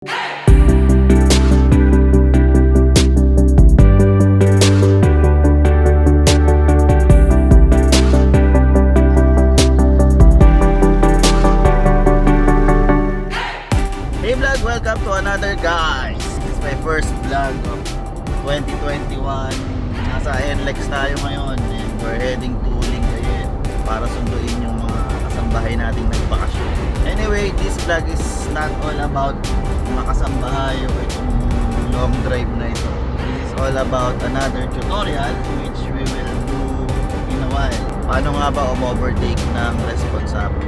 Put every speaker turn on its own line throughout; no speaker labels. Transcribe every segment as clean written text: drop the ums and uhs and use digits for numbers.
Hey vlog, welcome to another guys. It's my first vlog of 2021. Nasa NLEX tayo ngayon and we're heading to Lingayen para sunduin yung mga kasambahay nating nagbakasyon. Anyway, this vlog is not all about mga kasambahay o itong long drive na ito. This is all about another tutorial which we will do in a while. Paano nga ba overtake ng responsable?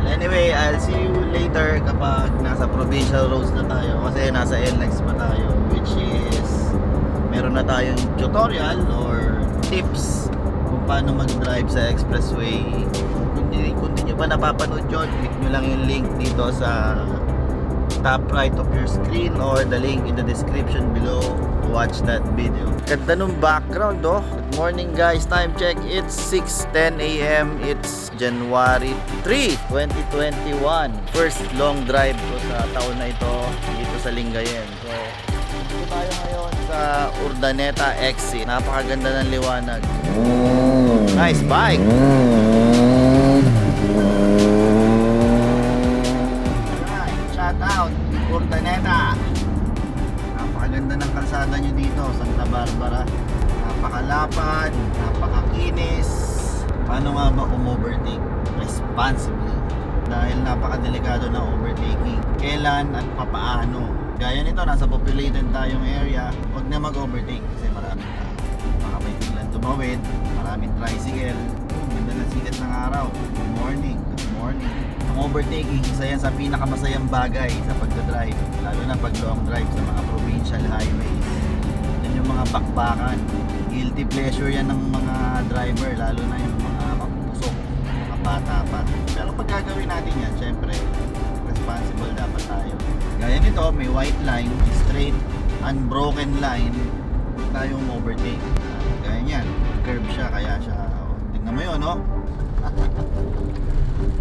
Anyway, I'll see you later kapag nasa provincial roads na tayo kasi nasa NLEX pa tayo, which is meron na tayong tutorial or tips kung paano mag-drive sa expressway. Kung di nyo pa napapanood yun, click nyo lang yung link dito sa top right of your screen or the link in the description below to watch that video. Ganda nung background, oh. Good morning guys, time check, it's 6:10 AM. It's January 3, 2021. First long drive ko sa taon na ito dito sa Lingayen. So, dito tayo ngayon sa Urdaneta exit. Napakaganda ng liwanag. Nice bike! Alright, shout out Urdaneta. Napakaganda ng kalsada nyo dito, Santa Barbara. Napakalapad, napakakinis. Paano nga ba overtake responsibly? Dahil napakadelikado ng overtaking. Kailan at papaano? Gaya nito, nasa populated tayong area, huwag na mag-overtake kasi maraming tao. Baka may biglang tumawid, maraming tricycle. Ganda ng sikat ng araw. Good morning, good morning. Ang overtaking, isa yan sa pinakamasayang bagay sa pagdadrive. Lalo na pag long drive sa mga provincial highways. Yan yung mga bakbakan. Guilty pleasure yan ng mga driver, lalo na yung mga mapupusok, mga bata pa. Pero pag gagawin natin yan, syempre responsible dapat tayo. Gaya nito, may white line, straight, unbroken line, tayong overtake. Gaya niyan, curve siya, kaya siya, tingnan mo yun, no?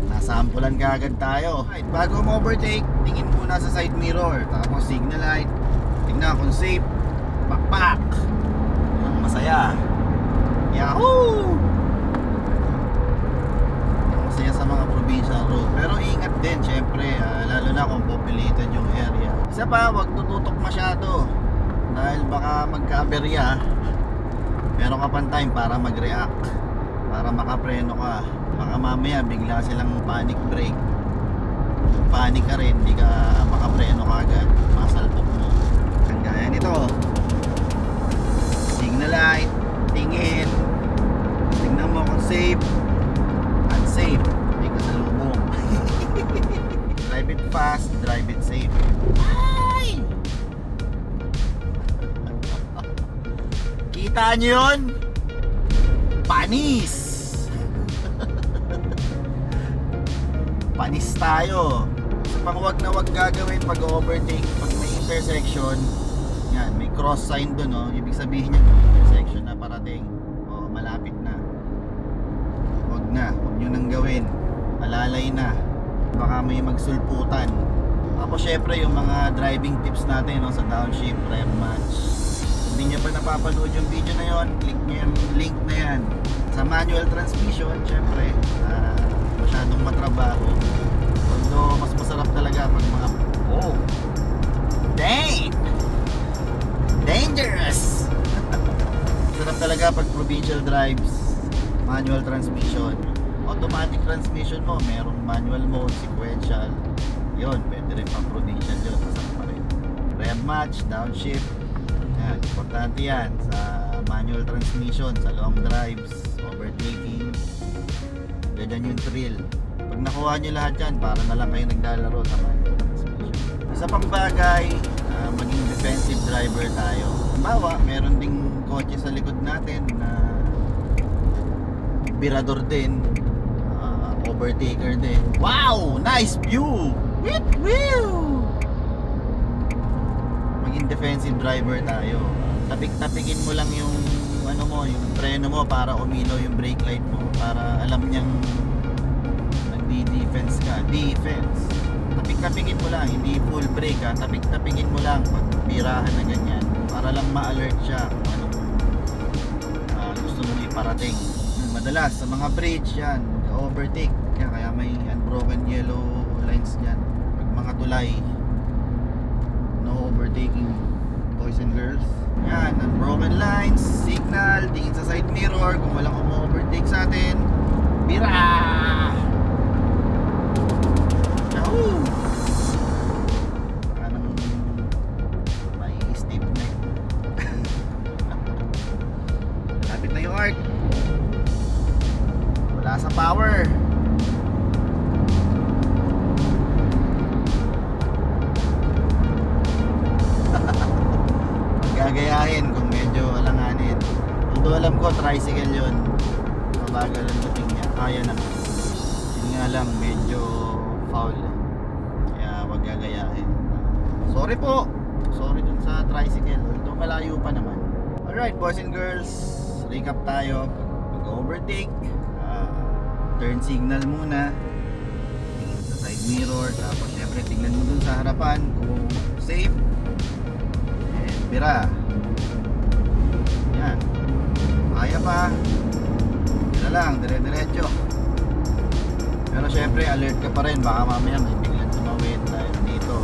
Nasampulan ka agad tayo. Right, bago mo overtake, tingin muna sa side mirror, tapos signal light, tingnan kung safe, backpack. Masaya. Yahoo! Masaya sa mga provincial road. Pero ingat din, syempre, lalo na kung populated yung area. Isa pa, wag tututok masyado. Dahil baka magka-aberya, meron ka pang time para mag-react, para makapreno ka. Baka mamaya bigla silang panic brake. Panic ka rin, di ka makapreno ka agad, masalpok mo. Ang gaya nito, signal light, tingin, tingnan mo kung safe, unsafe, hindi ka salubong. Drive it fast, drive it safe. Ay! Kita nyo yun? Panis! Panis tayo. So, pang wag na wag gagawin pag overtake, pag may intersection, yan, may cross sign doon, no? Ibig sabihin yan, intersection na parating. O, malapit na. Huwag nyo nang gawin. Alalay na. Baka may magsulputan. Tapos syempre yung mga driving tips natin, no? Sa downshift, rev match. Hindi nyo pa napapanood yung video na yon, click nyo yung link na yan. Sa manual transmission, syempre, masyadong matrabaho. Although mas masarap talaga pag mga, oh, dang! Dangerous! Sarap talaga pag provincial drives, manual transmission. Automatic transmission mo, merong manual mode, sequential. Yun, pwede rin pang provincial yun, masarap pa rin. Rev match, downshift, yan, importante yan sa manual transmission, sa long drives, overtaking. Ganyan yung thrill. Pag nakuha nyo lahat yan, para na lang kayo naglalaro sa manual transmission. Isa pang bagay, maging defensive driver tayo. Halimbawa, meron ding kotse sa likod natin na birador din, overtaker din. Wow! Nice view! Woo! Maging defensive driver tayo. Tapik-tapikin mo lang yung ano mo, yung preno mo para umilaw yung brake light mo, para alam niyang nagdi-defense ka. Defense. tapik-tapigin mo lang, hindi full brake ha, tapik-tapigin mo lang pag birahan na ganyan para lang ma-alert siya kung anong gusto mong iparating. Madalas sa mga bridge yan, overtake, kaya may unbroken yellow lines dyan. Pag mga tulay, no overtaking, boys and girls. Yan, unbroken lines, signal, tingin sa side mirror kung walang umu-overtake sa atin. Bira! Yahoo! Anong may stiff neck. Lapit na yung arc. Wala sa power. Gagayahin kung medyo alanganin. Although alam ko tricycle yun, mabagal ang dating niya, kaya naman. Yun nga lang, medyo foul, kaya wag gagayahin. Sorry po, sorry dun sa tricycle, although malayo pa naman. Alright boys and girls, recap tayo. Pag overtake, turn signal muna, tingin sa side mirror, tapos syempre tingnan mo dun sa harapan kung safe. Bira. Yan. Kaya pa. Bira lang, dire-diretso. Pero syempre alert ka pa rin, baka mamaya may biglang tumawid dahil dito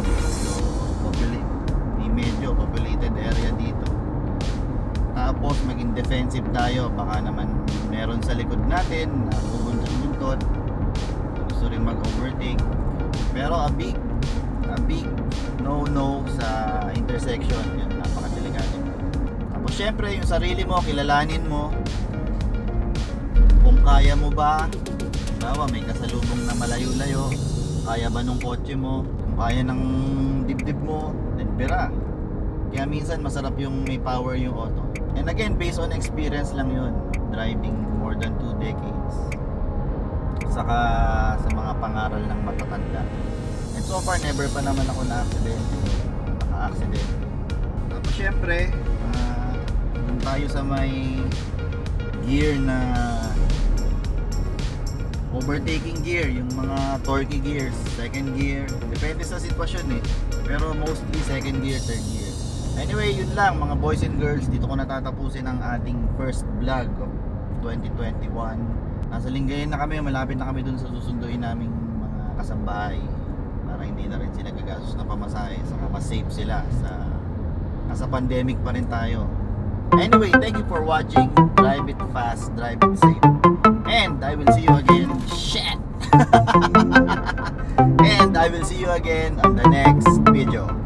medyo populated area dito. Tapos maging defensive tayo, baka naman meron sa likod natin na bubuntot-buntot, gusto rin mag-overtake. Pero a big no sa intersection, yun, napakadelikado. Tapos syempre yung sarili mo, kilalanin mo kung kaya mo ba. Bawa may kasalubong na malayo-layo, kaya ba nung kotse mo, kung kaya ng dibdib mo, then bira. Kaya minsan masarap yung may power yung auto. And again, based on experience lang yun, driving more than 2 decades, saka sa mga pangaral ng matatanda. And so far, never pa naman ako na-accident. Naka-accident. Tapos syempre, kung tayo sa may gear na overtaking gear, yung mga torquey gears, second gear, depende sa sitwasyon eh. Pero mostly second gear, third gear. Anyway, yun lang mga boys and girls. Dito ko natatapusin ang ating first vlog of 2021. Nasa Lingayen na kami, malapit na kami dun sa susunduin naming mga kasambahay, para hindi na rin sila gagastos na pamasahe, saka mas safe sila sa nasa pandemic pa rin tayo. Anyway, thank you for watching. Drive it fast, drive it safe, and I will see you again. Shit. And I will see you again on the next video.